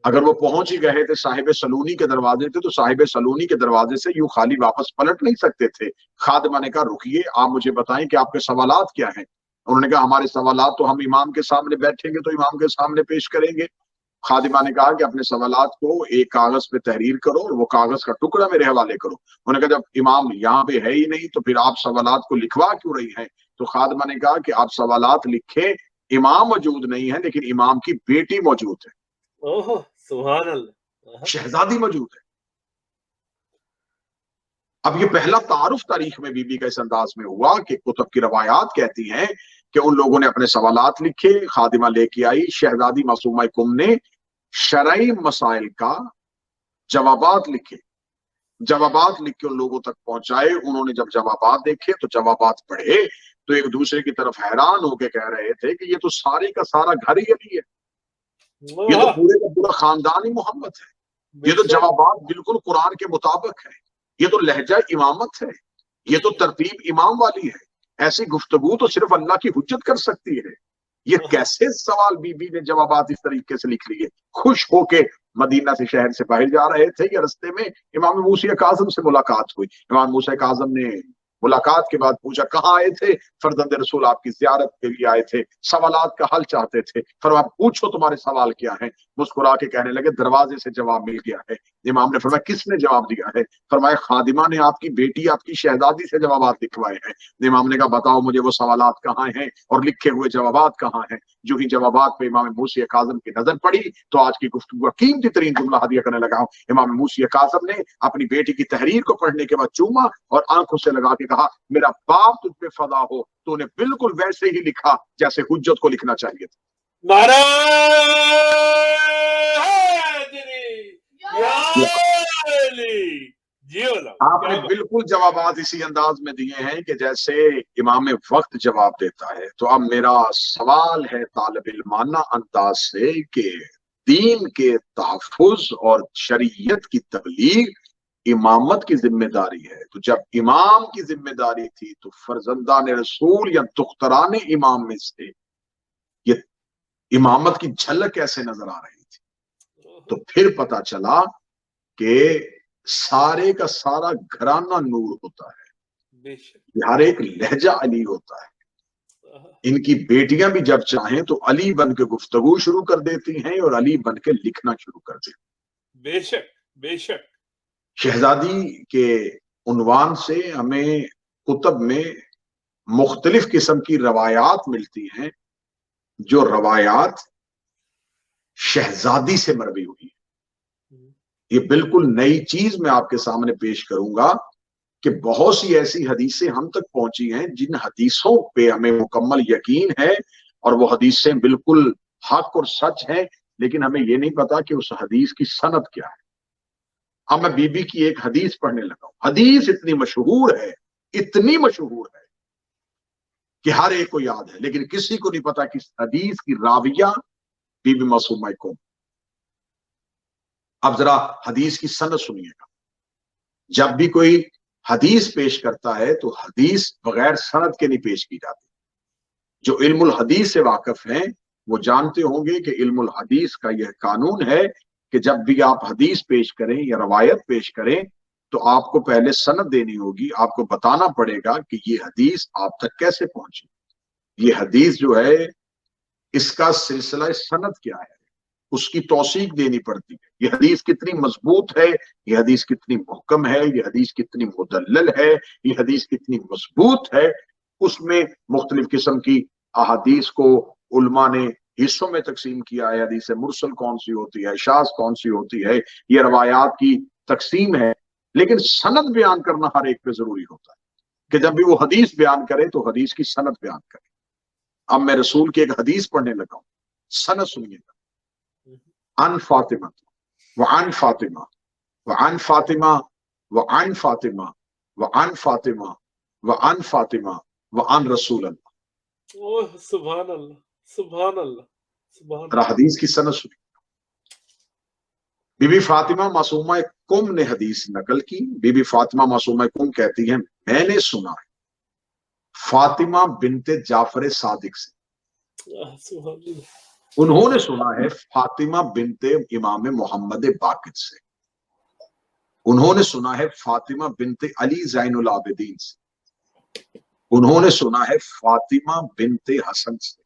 اگر وہ پہنچ ہی گئے تھے صاحب سلونی کے دروازے تھے تو صاحب سلونی کے دروازے سے یوں خالی واپس پلٹ نہیں سکتے تھے. خادمہ نے کہا رکیے، آپ مجھے بتائیں کہ آپ کے سوالات کیا ہیں. انہوں نے کہا ہمارے سوالات تو ہم امام کے سامنے بیٹھیں گے تو امام کے سامنے پیش کریں گے. خادمہ نے کہا کہ اپنے سوالات کو ایک کاغذ پہ تحریر کرو اور وہ کاغذ کا ٹکڑا میرے حوالے کرو. انہوں نے کہا جب امام یہاں پہ ہے ہی نہیں تو پھر آپ سوالات کو لکھوا کیوں رہی ہیں؟ تو خادمہ نے کہا کہ آپ سوالات لکھیں، امام موجود نہیں ہے لیکن امام کی بیٹی موجود ہے. اوہ سبحان اللہ. شہزادی موجود ہے. اب یہ پہلا تعارف تاریخ میں بی بی کا اس انداز میں ہوا کہ کتب کی روایات کہتی ہیں کہ ان لوگوں نے اپنے سوالات لکھے، خادمہ لے کے آئی، شہزادی معصومہ کم نے شرعی مسائل کا جوابات لکھے، جوابات لکھ کے ان لوگوں تک پہنچائے. انہوں نے جب جوابات دیکھے تو جوابات پڑھے تو ایک دوسرے کی طرف حیران ہو کے کہہ رہے تھے کہ یہ تو سارے کا سارا گھر ہی علی ہے، یہ تو پورے کا پورا خاندان ہی محمد ہے، یہ تو جوابات بالکل قرآن کے مطابق ہے، یہ تو لہجہ امامت ہے، یہ تو ترتیب امام والی ہے. ایسی گفتگو تو صرف اللہ کی حجت کر سکتی ہے. یہ کیسے سوال بی بی نے جوابات اس طریقے سے لکھ لیے. خوش ہو کے مدینہ سے شہر سے باہر جا رہے تھے یا رستے میں امام موسی کاظم سے ملاقات ہوئی. امام موسی کاظم نے ملاقات کے بعد پوچھا کہاں آئے تھے؟ فرزند رسول آپ کی زیارت کے لیے آئے تھے، سوالات کا حل چاہتے تھے. فرمایا پوچھو تمہارے سوال کیا ہیں؟ مسکرا کے کہنے لگے دروازے سے جواب مل گیا ہے. امام نے فرمایا کس نے جواب دیا ہے؟ فرمایا خادمہ نے آپ کی بیٹی آپ کی شہزادی سے جوابات لکھوائے ہیں. امام نے کہا بتاؤ مجھے وہ سوالات کہاں ہیں اور لکھے ہوئے جوابات کہاں ہیں. جو ہی جوابات پہ امام موسی کاظم کی نظر پڑی تو آج کی گفتگو کا قیمتی ترین جملہ ہدیہ کرنے لگا ہوں. امام موسی کاظم نے اپنی بیٹی کی تحریر کو پڑھنے کے بعد چوما اور آنکھوں سے لگا کے کہا میرا باپ تجھ پہ فدا ہو، تو نے بالکل ویسے ہی لکھا جیسے حجت کو لکھنا چاہیے تھا. نعرہ حیدری یا علی. جی آپ نے بالکل جوابات اسی انداز میں دیے ہیں کہ جیسے امام وقت جواب دیتا ہے. تو اب میرا سوال ہے طالب علمانہ انداز سے کہ دین کے تحفظ اور شریعت کی تبلیغ امامت کی ذمہ داری ہے. تو جب امام کی ذمہ داری تھی تو فرزندان رسول یا دختران امام میں سے یہ امامت کی جھلک کیسے نظر آ رہی تھی؟ تو پھر پتا چلا کہ سارے کا سارا گھرانہ نور ہوتا ہے، ہر ایک لہجہ علی ہوتا ہے. ان کی بیٹیاں بھی جب چاہیں تو علی بن کے گفتگو شروع کر دیتی ہیں اور علی بن کے لکھنا شروع کر دیتی ہیں. بے شک بے شک. شہزادی کے عنوان سے ہمیں کتب میں مختلف قسم کی روایات ملتی ہیں، جو روایات شہزادی سے مروی ہوئی ہیں. یہ بالکل نئی چیز میں آپ کے سامنے پیش کروں گا کہ بہت سی ایسی حدیثیں ہم تک پہنچی ہیں جن حدیثوں پہ ہمیں مکمل یقین ہے اور وہ حدیثیں بالکل حق اور سچ ہیں، لیکن ہمیں یہ نہیں پتا کہ اس حدیث کی سند کیا ہے. اب میں بی بی کی ایک حدیث پڑھنے لگا ہوں. حدیث اتنی مشہور ہے، اتنی مشہور ہے کہ ہر ایک کو یاد ہے، لیکن کسی کو نہیں پتا کہ اس حدیث کی راویہ بی بی معصومہ کون. اب ذرا حدیث کی سند سنیے گا. جب بھی کوئی حدیث پیش کرتا ہے تو حدیث بغیر سند کے نہیں پیش کی جاتی. جو علم الحدیث سے واقف ہیں وہ جانتے ہوں گے کہ علم الحدیث کا یہ قانون ہے کہ جب بھی آپ حدیث پیش کریں یا روایت پیش کریں تو آپ کو پہلے سند دینی ہوگی، آپ کو بتانا پڑے گا کہ یہ حدیث آپ تک کیسے پہنچی. یہ حدیث جو ہے اس کا سلسلہ سند کیا ہے، اس کی توثیق دینی پڑتی ہے. یہ حدیث کتنی مضبوط ہے، یہ حدیث کتنی محکم ہے، یہ حدیث کتنی مدلل ہے، یہ حدیث کتنی مضبوط ہے. اس میں مختلف قسم کی احادیث کو علماء نے حصوں میں تقسیم کیا ہے. حدیث مرسل کون سی ہوتی ہے، شاذ کون سی ہوتی ہے، یہ روایات کی تقسیم ہے. لیکن سند بیان کرنا ہر ایک پہ ضروری ہوتا ہے کہ جب بھی وہ حدیث بیان کرے تو حدیث کی سند بیان کرے. اب میں رسول کی ایک حدیث پڑھنے لگا ہوں، سند سنیے گا. عن فاطمہ وعن فاطمہ وعن فاطمہ وعن فاطمہ وعن فاطمہ وعن فاطمہ وعن رسول اللہ. اوہ سبحان اللہ سبحان اللہ سبحان ذرا اللہ. حدیث کی سند سنیے. بی بی فاطمہ معصومہ کم نے حدیث نقل کی. بی بی فاطمہ معصومہ کم کہتی ہیں میں نے سنا ہے فاطمہ بنت جعفر صادق سے. سبحان اللہ. انہوں نے سنا ہے فاطمہ بنت امام محمد باقر سے. انہوں نے سنا ہے فاطمہ بنت علی زین العابدین سے. انہوں نے سنا ہے فاطمہ بنت حسن سے،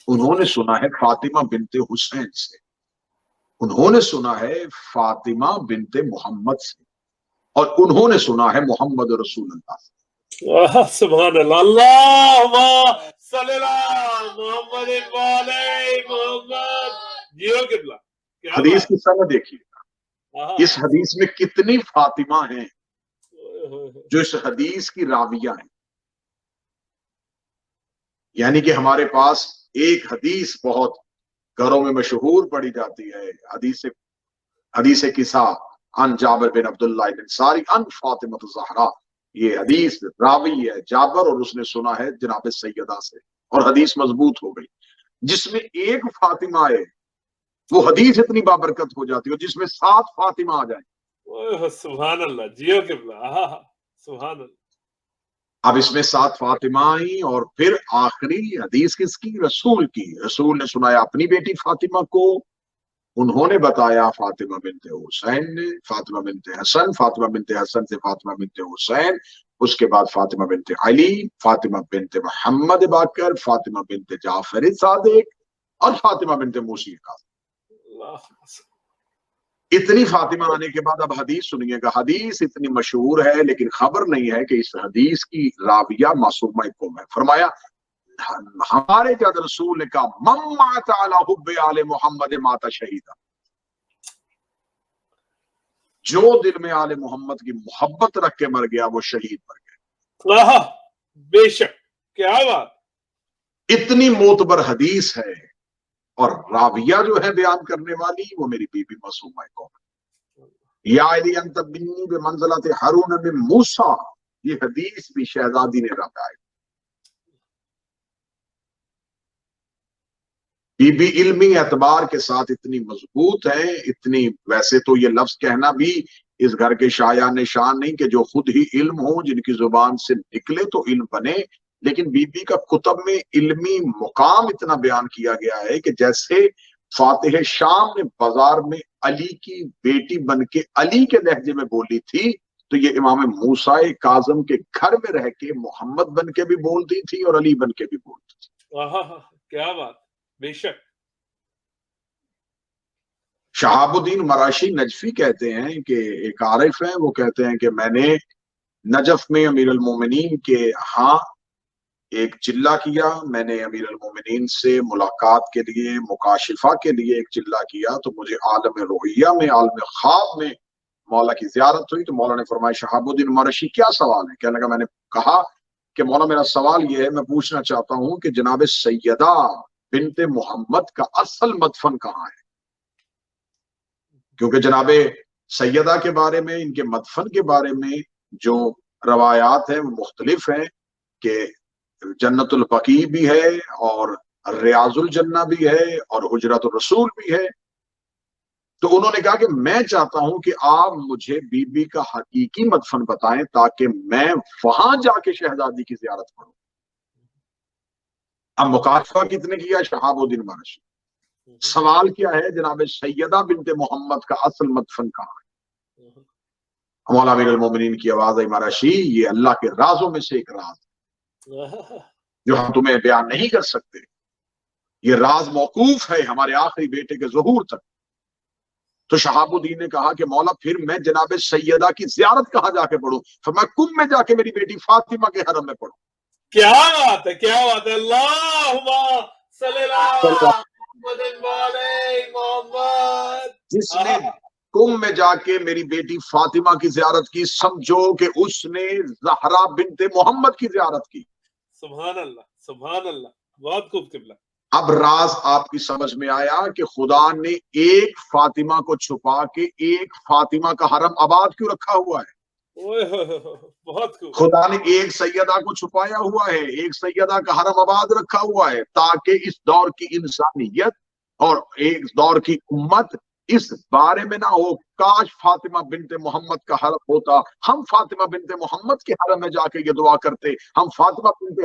انہوں نے سنا ہے فاطمہ بنت حسین سے، انہوں نے سنا ہے فاطمہ بنت محمد سے، اور انہوں نے سنا ہے محمد رسول اللہ سے۔ سبحان اللہ، اللہم صلی اللہ محمد وعلی محمد۔ جیو قبلہ، کیا حدیث بات کی سند دیکھیے، ہے۔ اس حدیث میں کتنی فاطمہ ہیں جو اس حدیث کی راویہ ہیں۔ یعنی کہ ہمارے پاس ایک حدیث بہت گھروں میں مشہور پڑھی جاتی ہے، حدیث قصہ عن جابر بن عبداللہ الانصاری عن فاطمہ الزہرا، یہ حدیث راوی ہے جابر اور اس نے سنا ہے جناب سیدہ سے، اور حدیث مضبوط ہو گئی۔ جس میں ایک فاطمہ ہے وہ حدیث اتنی بابرکت ہو جاتی ہے، جس میں 7 فاطمہ آ جائیں۔ سبحان اللہ، جیو قبلہ، سبحان اللہ۔ اب اس میں 7 فاطمہ آئیں، اور پھر آخری حدیث کس کی؟ رسول کی۔ رسول نے سنایا اپنی بیٹی فاطمہ کو، انہوں نے بتایا فاطمہ بنت حسین نے، فاطمہ بنت حسن، فاطمہ بنت حسن سے فاطمہ بنت حسین، اس کے بعد فاطمہ بنت علی، فاطمہ بنت محمد باقر، فاطمہ بنت جعفر صادق، اور فاطمہ بنت موسی کا۔ اتنی فاطمہ آنے کے بعد اب حدیث سنیے گا۔ حدیث اتنی مشہور ہے لیکن خبر نہیں ہے کہ اس حدیث کی راویہ معصومہ کون ہے۔ فرمایا ہمارے جد رسول نے کہا من مات علی حب آل محمد مات شہیدا، جو دل میں آل محمد کی محبت رکھ کے مر گیا وہ شہید مر گیا۔ بے شک، کیا بات۔ اتنی معتبر حدیث ہے، اور راویہ جو ہے بیان کرنے والی وہ میری بی بی معصومہ کون ہے۔ یا علی انت بنی بمنزلۃ ہارون بن موسیٰ، یہ حدیث بھی شہزادی نے روایت۔ بی بی علمی اعتبار کے ساتھ اتنی مضبوط ہے، اتنی، ویسے تو یہ لفظ کہنا بھی اس گھر کے شایع نشان نہیں کہ جو خود ہی علم ہو، جن کی زبان سے نکلے تو علم بنے، لیکن بی بی کا کتب میں علمی مقام اتنا بیان کیا گیا ہے کہ جیسے فاتح شام نے بازار میں علی کی بیٹی بن کے علی کے لہجے میں بولی تھی، تو یہ امام موسیٰ کاظم کے گھر میں رہ کے محمد بن کے بھی بولتی تھی اور علی بن کے بھی بولتی تھی۔ کیا بات، بے شک۔ شہاب الدین مراشی نجفی کہتے ہیں کہ ایک عارف ہیں، وہ کہتے ہیں کہ میں نے نجف میں امیر المومنین کے ہاں ایک چلہ کیا، میں نے امیر المومنین سے ملاقات کے لیے، مکاشفہ کے لیے ایک چلہ کیا، تو مجھے عالم روحیہ میں، عالم خواب میں مولا کی زیارت ہوئی، تو مولا نے فرمایا شہاب الدین مراشی کیا سوال ہے؟ کہنے لگا میں نے کہا کہ مولا میرا سوال یہ ہے، میں پوچھنا چاہتا ہوں کہ جناب سیدہ بنت محمد کا اصل مدفن کہاں ہے؟ کیونکہ جناب سیدہ کے بارے میں، ان کے مدفن کے بارے میں جو روایات ہیں وہ مختلف ہیں، کہ جنت البقیع بھی ہے اور ریاض الجنہ بھی ہے اور حجرت الرسول بھی ہے۔ تو انہوں نے کہا کہ میں چاہتا ہوں کہ آپ مجھے بی بی کا حقیقی مدفن بتائیں تاکہ میں وہاں جا کے شہزادی کی زیارت کروں۔ اب مکاشفہ کتنے کیا؟ شہاب الدین مراشی۔ سوال کیا ہے؟ جناب سیدہ بنت محمد کا اصل مدفن کہاں ہے؟ مولا امیر المومنین کی آواز آئی مراشی یہ اللہ کے رازوں میں سے ایک راز ہے جو ہم تمہیں بیان نہیں کر سکتے، یہ راز موقوف ہے ہمارے آخری بیٹے کے ظہور تک۔ تو شہاب الدین نے کہا کہ مولا پھر میں جناب سیدہ کی زیارت کہاں جا کے پڑھوں؟ فرمایا کم میں جا کے میری بیٹی فاطمہ کے حرم میں پڑھوں۔ کیا بات ہے، کیا بات ہے، اللہم صلی اللہ محمد۔ جس نے کم میں جا کے میری بیٹی فاطمہ کی زیارت کی، سمجھو کہ اس نے زہرا بنت محمد کی زیارت کی۔ سبحان اللہ، سبحان اللہ، بہت خوب قبلہ۔ اب راز آپ کی سمجھ میں آیا کہ خدا نے ایک فاطمہ کو چھپا کے ایک فاطمہ کا حرم آباد کیوں رکھا ہوا ہے؟ بہت خوب۔ خدا نے ایک سیدہ کو چھپایا ہوا ہے، ایک سیدہ کا حرم آباد رکھا ہوا ہے، تاکہ اس دور کی انسانیت اور ایک دور کی امت اس بارے میں نہ ہو کاش فاطمہ بنت محمد کا حرم ہوتا، ہم فاطمہ بنت محمد کے حرم میں جا کے یہ دعا کرتے، ہم فاطمہ بنت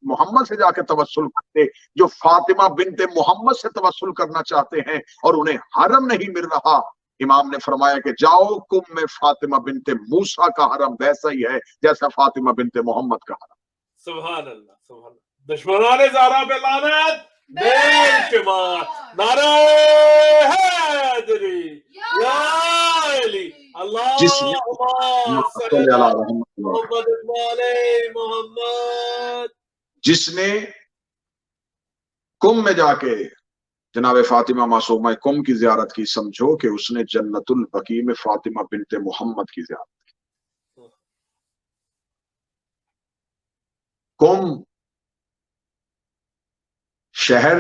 محمد سے جا کے توسل کرتے۔ جو فاطمہ بنت محمد سے توسل کرنا چاہتے ہیں اور انہیں حرم نہیں مل رہا، امام نے فرمایا کہ جاؤ کم میں فاطمہ بنت موسیٰ کا حرم ویسا ہی ہے جیسا فاطمہ بنت محمد کا حرم۔ سبحان اللہ سبحان اللہ. دشمنان زہرا پہ لعنت بے شمار. نعرہ حیدری یا علی جس نے اللہم صلی اللہ محمد علی محمد. جس نے کم میں جا کے جناب فاطمہ معصومہ کم کی زیارت کی، سمجھو کہ اس نے جنت البقیع میں فاطمہ بنت محمد کی زیارت کی. کم شہر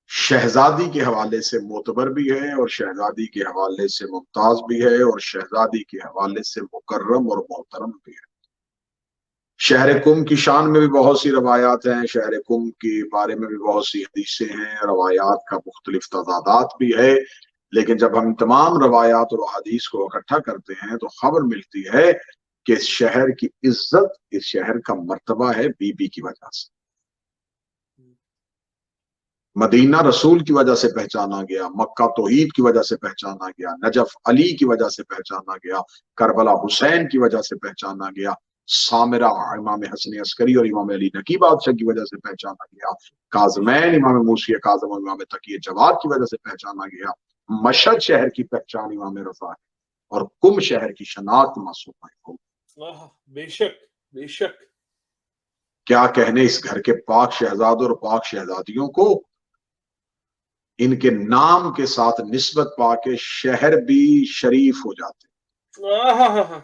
شہزادی کے حوالے سے معتبر بھی ہے، اور شہزادی کے حوالے سے ممتاز بھی ہے، اور شہزادی کے حوالے سے مکرم اور محترم بھی ہے. شہر کم کی شان میں بھی بہت سی روایات ہیں، شہر کم کے بارے میں بھی بہت سی حدیثیں ہیں، روایات کا مختلف تضادات بھی ہے. لیکن جب ہم تمام روایات اور حدیث کو اکٹھا کرتے ہیں تو خبر ملتی ہے کہ اس شہر کی عزت، اس شہر کا مرتبہ ہے بی بی کی وجہ سے. مدینہ رسول کی وجہ سے پہچانا گیا، مکہ توحید کی وجہ سے پہچانا گیا، نجف علی کی وجہ سے پہچانا گیا، کربلا حسین کی وجہ سے پہچانا گیا، سامرہ امام حسن عسکری اور امام علی نقی بادشاہ کی وجہ سے پہچانا گیا، کاظمین امام موسی کاظم اور امام تقی جواد کی وجہ سے پہچانا گیا. مشہد شہر کی پہچان امام رضا ہے، اور کم شہر کی شناخت معصومہ کم. بے شک بے شک. کیا کہنے اس گھر کے پاک شہزادوں اور پاک شہزادیوں کو، ان کے نام کے ساتھ نسبت پا کے شہر بھی شریف ہو جاتے.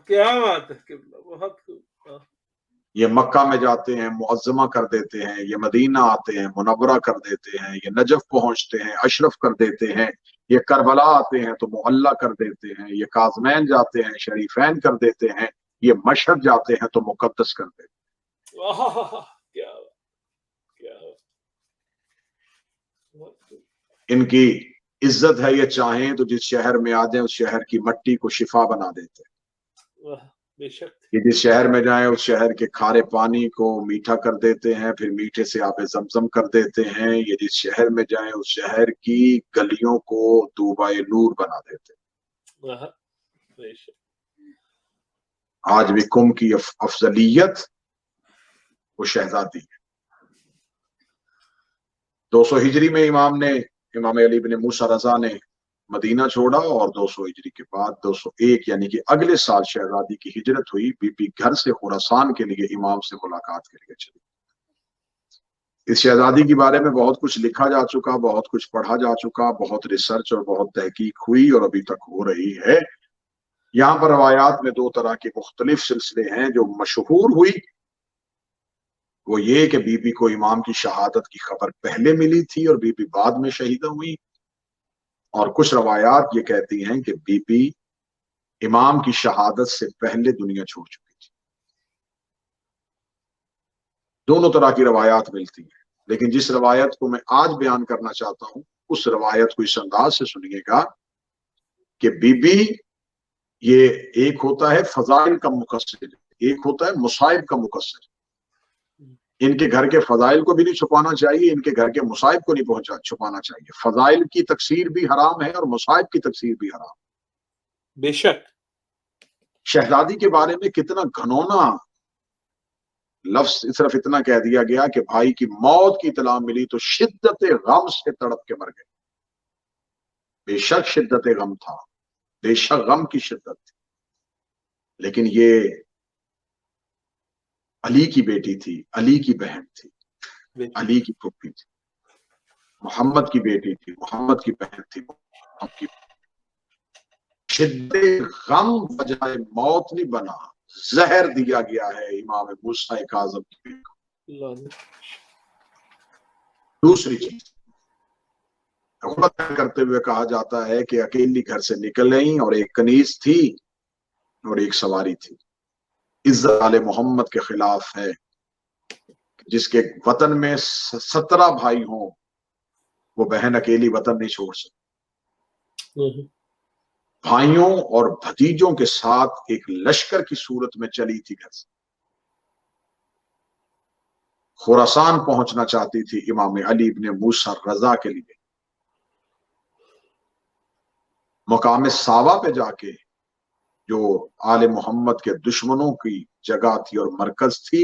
کیا بات ہے، بہت یہ مکہ میں جاتے ہیں معظمہ کر دیتے ہیں، یہ مدینہ آتے ہیں منورہ کر دیتے ہیں، یہ نجف پہنچتے ہیں اشرف کر دیتے ہیں، یہ کربلا آتے ہیں تو معلیٰ کر دیتے ہیں، یہ کاظمین جاتے ہیں شریفین کر دیتے ہیں، یہ مشہد جاتے ہیں تو مقدس کر دیتے ہیں. ان کی عزت ہے، یہ چاہیں تو جس شہر میں آ جائیں اس شہر کی مٹی کو شفا بنا دیتے ہیں. بے شک. کہ جس شہر میں جائیں اس شہر کے کھارے پانی کو میٹھا کر دیتے ہیں، پھر میٹھے سے آب زمزم کر دیتے ہیں. یہ جس شہر میں جائیں اس شہر کی گلیوں کو طوبائے نور بنا دیتے ہیں. بے شک. آج بھی کم کی افضلیت وہ شہزادی ہے. 200 ہجری میں امام علی بن موسیٰ رضا نے مدینہ چھوڑا، اور 200 ہجری کے بعد 201 یعنی کہ اگلے سال شہزادی کی ہجرت ہوئی. بی بی گھر سے خراسان کے لیے امام سے ملاقات کے لیے چلی. اس شہزادی کے بارے میں بہت کچھ لکھا جا چکا، بہت کچھ پڑھا جا چکا، بہت ریسرچ اور بہت تحقیق ہوئی اور ابھی تک ہو رہی ہے. یہاں پر روایات میں 2 طرح کے مختلف سلسلے ہیں. جو مشہور ہوئی وہ یہ کہ بی بی کو امام کی شہادت کی خبر پہلے ملی تھی اور بی بی بعد میں شہیدہ ہوئی. اور کچھ روایات یہ کہتی ہیں کہ بی بی امام کی شہادت سے پہلے دنیا چھوڑ چکی تھی. دونوں طرح کی روایات ملتی ہیں، لیکن جس روایت کو میں آج بیان کرنا چاہتا ہوں اس روایت کو اس انداز سے سنیے گا کہ بی بی یہ ایک ہوتا ہے فضائل کا مقصر، ایک ہوتا ہے مصائب کا مقصر. ان کے گھر کے فضائل کو بھی نہیں چھپانا چاہیے، ان کے گھر کے مصائب کو نہیں چھپانا چاہیے. فضائل کی تکثیر بھی حرام ہے اور مصائب کی تکثیر بھی حرام. بے شک. شہزادی کے بارے میں کتنا گھنونا لفظ صرف اتنا کہہ دیا گیا کہ بھائی کی موت کی اطلاع ملی تو شدت غم سے تڑپ کے مر گئے. بے شک شدت غم تھا، بے شک غم کی شدت تھی، لیکن یہ علی کی بیٹی تھی، علی کی بہن تھی، علی کی پھوپھی تھی، محمد کی بیٹی تھی، محمد کی بہن تھی. محمد کی شدت غم وجہ موت نہیں بنا، زہر دیا گیا ہے امام موسیٰ کاظم کی بیٹی کو. دوسری چیز غربت کرتے ہوئے کہا جاتا ہے کہ اکیلی گھر سے نکل گئیں اور ایک کنیز تھی اور ایک سواری تھی. عزت آل محمد کے خلاف ہے. جس کے وطن میں 17 بھائی ہوں وہ بہن اکیلی وطن نہیں چھوڑ سکتی. بھائیوں اور بھتیجوں کے ساتھ ایک لشکر کی صورت میں چلی تھی گھر سے. خراسان پہنچنا چاہتی تھی امام علی بن موسیٰ رضا کے لیے. مقام ساوا پہ جا کے جو آل محمد کے دشمنوں کی جگہ تھی اور مرکز تھی،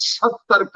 70